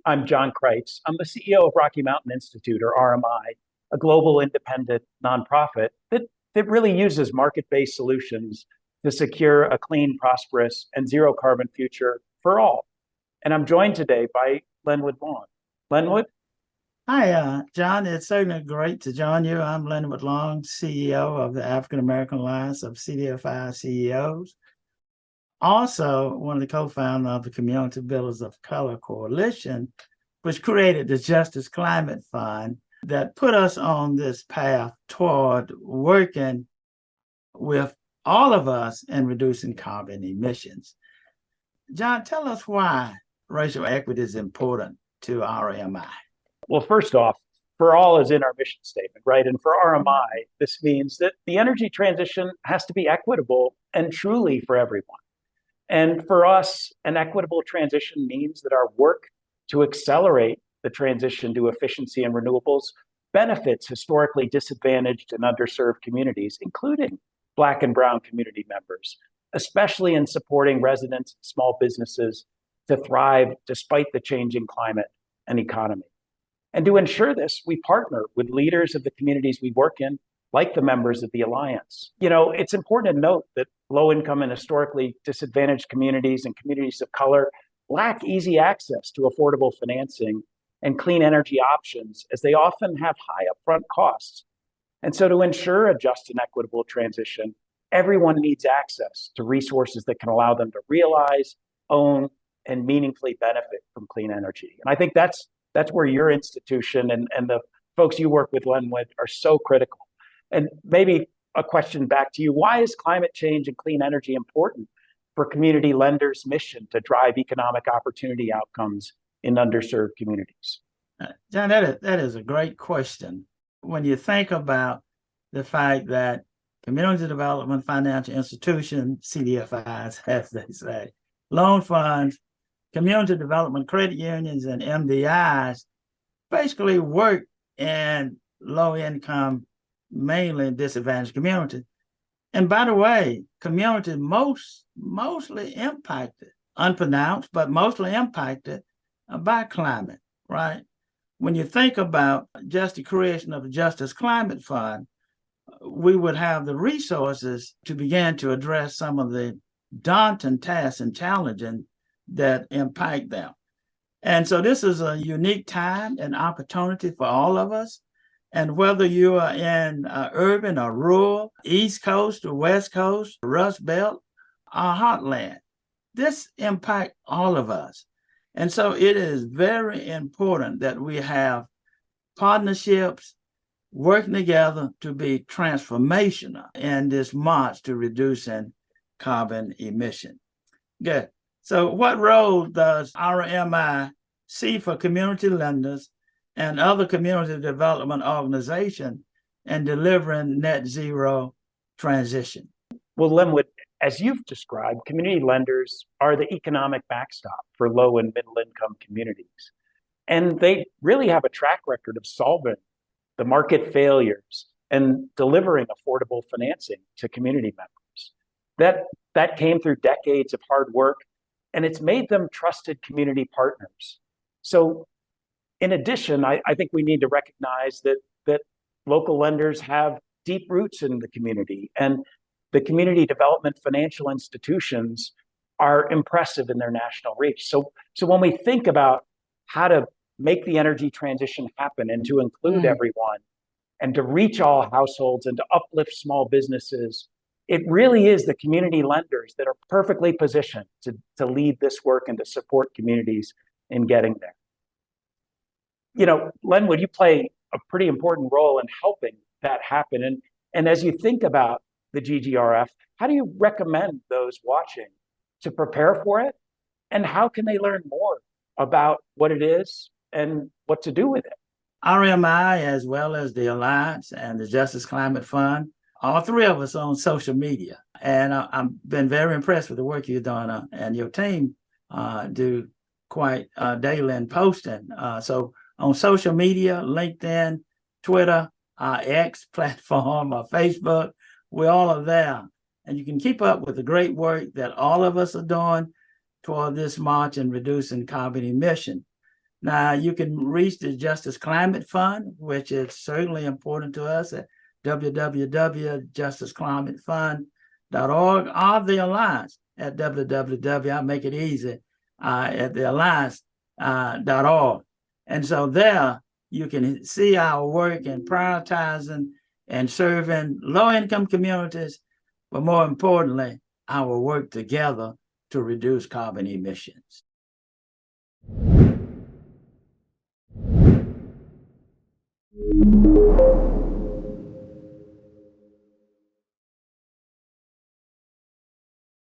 I'm John Creyts. I'm the CEO of Rocky Mountain Institute, or RMI, a global independent nonprofit that really uses market-based solutions to secure a clean, prosperous, and zero carbon future for all. And I'm joined today by Lenwood Long. Lenwood? Hi, John. It's certainly great to join you. I'm Lenwood Long, CEO of the African American Alliance of CDFI CEOs. Also, one of the co-founders of the Community Builders of Color Coalition, which created the Justice Climate Fund that put us on this path toward working with all of us in reducing carbon emissions. John, tell us why racial equity is important to RMI. Well, first off, for all is in our mission statement, right? And for RMI, this means that the energy transition has to be equitable and truly for everyone. And for us, an equitable transition means that our work to accelerate the transition to efficiency and renewables benefits historically disadvantaged and underserved communities, including Black and Brown community members, especially in supporting residents and small businesses to thrive despite the changing climate and economy. And to ensure this, we partner with leaders of the communities we work in, like the members of the Alliance. You know, it's important to note that low-income and historically disadvantaged communities and communities of color lack easy access to affordable financing and clean energy options, as they often have high upfront costs. And so to ensure a just and equitable transition, everyone needs access to resources that can allow them to realize, own, and meaningfully benefit from clean energy. And I think that's where your institution and the folks you work with, Lenwood, are so critical. And maybe a question back to you: why is climate change and clean energy important for community lenders' mission to drive economic opportunity outcomes in underserved communities? John, that is a great question. When you think about the fact that community development financial institutions, CDFIs, as they say, loan funds, community development credit unions, and MDIs basically work in low-income, mainly disadvantaged communities. And by the way, communities mostly impacted, unpronounced, but mostly impacted by climate, right? When you think about just the creation of the Justice Climate Fund, we would have the resources to begin to address some of the daunting tasks and challenges that impact them. And so this is a unique time and opportunity for all of us. And whether you are in urban or rural, East Coast or West Coast, Rust Belt, or Heartland, this impacts all of us. And so it is very important that we have partnerships working together to be transformational in this march to reducing carbon emission. Good. So what role does RMI see for community lenders and other community development organizations in delivering net zero transition? Well, Lenwood, as you've described, community lenders are the economic backstop for low and middle income communities. And they really have a track record of solving the market failures and delivering affordable financing to community members. That came through decades of hard work, and it's made them trusted community partners. So in addition, I think we need to recognize that local lenders have deep roots in the community, and the community development financial institutions are impressive in their national reach. So when we think about how to make the energy transition happen and to include everyone and to reach all households and to uplift small businesses, it really is the community lenders that are perfectly positioned to lead this work and to support communities in getting there. You know, Lenwood, you play a pretty important role in helping that happen. And as you think about the GGRF, how do you recommend those watching to prepare for it? And how can they learn more about what it is and what to do with it? RMI, as well as the Alliance and the Justice Climate Fund, all three of us on social media. And I've been very impressed with the work you've done, and your team do quite daily in posting. So on social media, LinkedIn, Twitter, X platform, or Facebook, we all are there. And you can keep up with the great work that all of us are doing toward this march in reducing carbon emission. Now, you can reach the Justice Climate Fund, which is certainly important to us at www.justiceclimatefund.org, or the Alliance at www. I'll make it easy at the Alliance.org. And so there you can see our work in prioritizing and serving low-income communities, but more importantly, our work together to reduce carbon emissions.